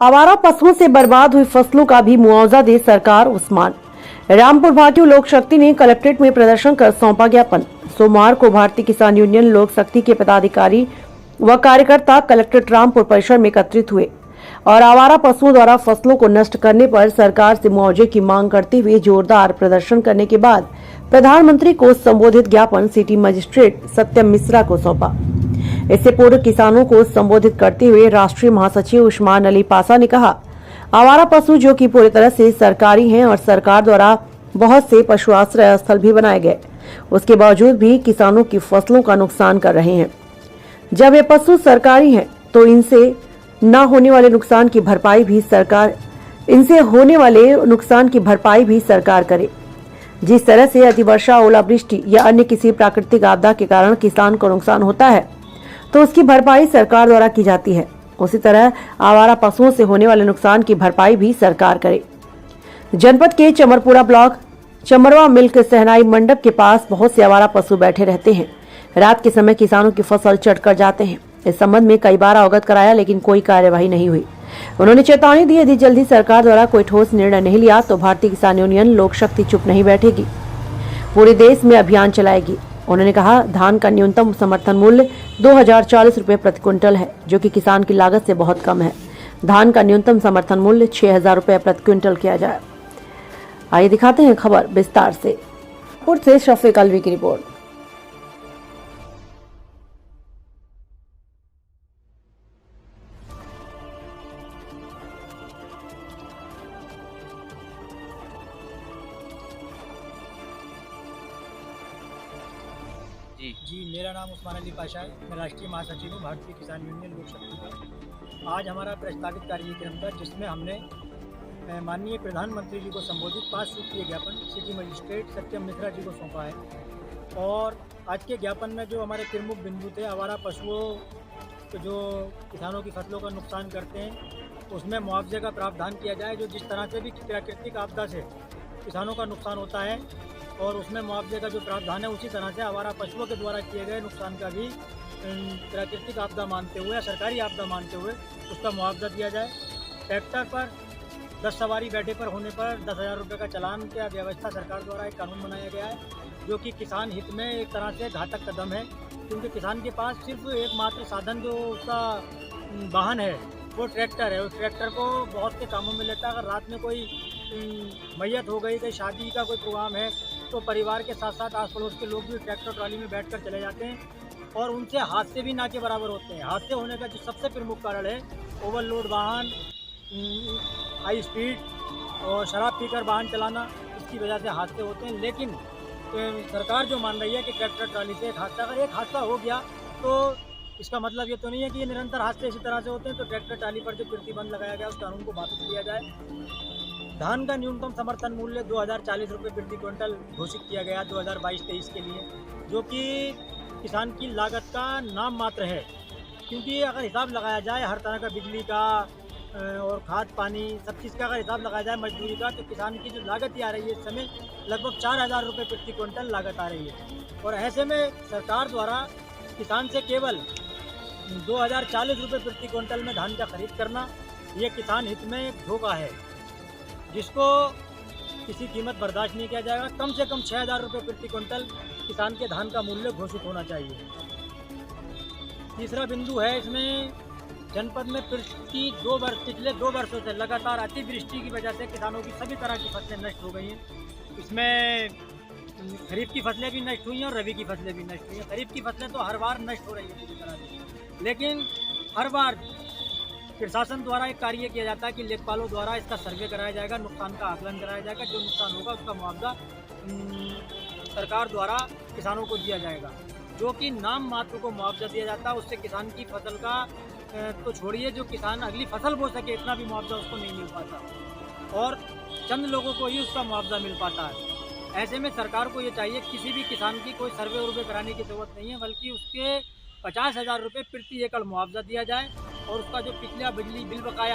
आवारा पशुओं से बर्बाद हुई फसलों का भी मुआवजा दे सरकार उस्मान। रामपुर भाटियों लोक शक्ति ने कलेक्ट्रेट में प्रदर्शन कर सौंपा ज्ञापन। सोमवार को भारतीय किसान यूनियन लोक शक्ति के पदाधिकारी व कार्यकर्ता कलेक्ट्रेट रामपुर परिसर में एकत्रित हुए और आवारा पशुओं द्वारा फसलों को नष्ट करने पर सरकार से मुआवजे की मांग करते हुए जोरदार प्रदर्शन करने के बाद प्रधानमंत्री को संबोधित ज्ञापन सिटी मजिस्ट्रेट सत्यम मिश्रा को सौंपा। इससे पूर्व किसानों को संबोधित करते हुए राष्ट्रीय महासचिव उस्मान अली पासा ने कहा, आवारा पशु जो कि पूरी तरह से सरकारी हैं और सरकार द्वारा बहुत से पशु आश्रय स्थल भी बनाए गए, उसके बावजूद भी किसानों की फसलों का नुकसान कर रहे हैं। जब ये पशु सरकारी हैं तो इनसे होने वाले नुकसान की भरपाई भी सरकार करे। जिस तरह से अतिवर्षा, ओलावृष्टि या अन्य किसी प्राकृतिक आपदा के कारण किसान को नुकसान होता है तो उसकी भरपाई सरकार द्वारा की जाती है, उसी तरह आवारा पशुओं से होने वाले नुकसान की भरपाई भी सरकार करे। जनपद के चमरपुरा ब्लॉक चमरवा मिल्क सहनाई मंडप के पास बहुत से आवारा पशु बैठे रहते हैं। रात के समय किसानों की फसल चढ़कर जाते हैं। इस संबंध में कई बार अवगत कराया लेकिन कोई कार्यवाही नहीं हुई। उन्होंने चेतावनी दी, यदि जल्दी सरकार द्वारा कोई ठोस निर्णय नहीं लिया तो भारतीय किसान यूनियन लोक शक्ति चुप नहीं बैठेगी, पूरे देश में अभियान चलाएगी। उन्होंने कहा, धान का न्यूनतम समर्थन मूल्य 2040 रुपए प्रति क्विंटल है, जो कि किसान की लागत से बहुत कम है। धान का न्यूनतम समर्थन मूल्य 6000 रुपए प्रति क्विंटल किया जाए। आइए दिखाते हैं खबर विस्तार से। शफीक अलवी की रिपोर्ट। जी, मेरा नाम उस्मान अली पाशा है। मैं राष्ट्रीय महासचिव हूँ भारतीय किसान यूनियन लोक शक्ति का। आज हमारा प्रस्तावित कार्यक्रम था जिसमें हमने माननीय प्रधानमंत्री जी को संबोधित 5 सूत्रीय ज्ञापन सिटी मजिस्ट्रेट सत्यम मिश्रा जी को सौंपा है। और आज के ज्ञापन में जो हमारे प्रमुख बिंदु थे, आवारा पशुओं को जो किसानों की फसलों का नुकसान करते हैं उसमें मुआवजे का प्रावधान किया जाए। जो जिस तरह से भी प्राकृतिक आपदा से किसानों का नुकसान होता है और उसमें मुआवजे का जो प्रावधान है, उसी तरह से आवारा पशुओं के द्वारा किए गए नुकसान का भी प्राकृतिक आपदा मानते हुए या सरकारी आपदा मानते हुए उसका मुआवजा दिया जाए। ट्रैक्टर पर 10 सवारी बैठे पर होने पर 10,000 रुपये का चालान की व्यवस्था सरकार द्वारा एक कानून बनाया गया है, जो कि किसान हित में एक तरह से घातक कदम है, क्योंकि किसान के पास सिर्फ एकमात्र साधन जो उसका वाहन है वो ट्रैक्टर है। उस ट्रैक्टर को बहुत से कामों में लेता है। अगर रात में कोई मैयत हो गई, कोई शादी का कोई प्रोग्राम है, तो परिवार के साथ साथ आस पड़ोस के लोग भी ट्रैक्टर ट्रॉली में बैठकर चले जाते हैं और उनसे हादसे भी ना के बराबर होते हैं। हादसे होने का जो सबसे प्रमुख कारण है ओवरलोड वाहन, हाई स्पीड और शराब पीकर वाहन चलाना, इसकी वजह से हादसे होते हैं। लेकिन सरकार जो मान रही है कि ट्रैक्टर ट्रॉली से अगर एक हादसा हो गया तो इसका मतलब ये तो नहीं है कि ये निरंतर हादसे इसी तरह से होते हैं। तो ट्रैक्टर ट्रॉली पर जो प्रतिबंध लगाया गया उस कानून को वापस लिया जाए। धान का न्यूनतम समर्थन मूल्य 2040 रुपये प्रति क्विंटल घोषित किया गया 2022-23 के लिए, जो कि किसान की लागत का नाम मात्र है। क्योंकि अगर हिसाब लगाया जाए हर तरह का, बिजली का और खाद पानी सब चीज़ का अगर हिसाब लगाया जाए, मजदूरी का, तो किसान की जो लागत आ रही है इस समय लगभग 4000 रुपये प्रति क्विंटल लागत आ रही है। और ऐसे में सरकार द्वारा किसान से केवल 2040 रुपये प्रति क्विंटल में धान का खरीद करना, ये किसान हित में एक धोखा है, जिसको किसी कीमत बर्दाश्त नहीं किया जाएगा। कम से कम 6000 रुपये प्रति क्विंटल किसान के धान का मूल्य घोषित होना चाहिए। तीसरा बिंदु है, इसमें जनपद में पिछले 2 वर्षों से लगातार अतिवृष्टि की वजह से किसानों की सभी तरह की फसलें नष्ट हो गई हैं। इसमें खरीफ की फसलें भी नष्ट हुई हैं और रबी की फसलें भी नष्ट हुई हैं। खरीफ की फसलें तो हर बार नष्ट हो रही है पूरी तरह से, लेकिन हर बार प्रशासन द्वारा एक कार्य किया जाता है कि लेखपालों द्वारा इसका सर्वे कराया जाएगा, नुकसान का आकलन कराया जाएगा, जो नुकसान होगा उसका मुआवजा सरकार द्वारा किसानों को दिया जाएगा, जो कि नाम मात्र को मुआवजा दिया जाता है। उससे किसान की फसल का तो छोड़िए, जो किसान अगली फसल बो सके इतना भी मुआवजा उसको नहीं मिल पाता और चंद लोगों को ही उसका मुआवजा मिल पाता है। ऐसे में सरकार को ये चाहिए किसी भी किसान की कोई सर्वे उर्वे कराने की ज़रूरत नहीं है, बल्कि उसके 50,000 रुपये प्रति एकड़ मुआवजा दिया जाए और उसका जो पिछला बिजली बिल बकाया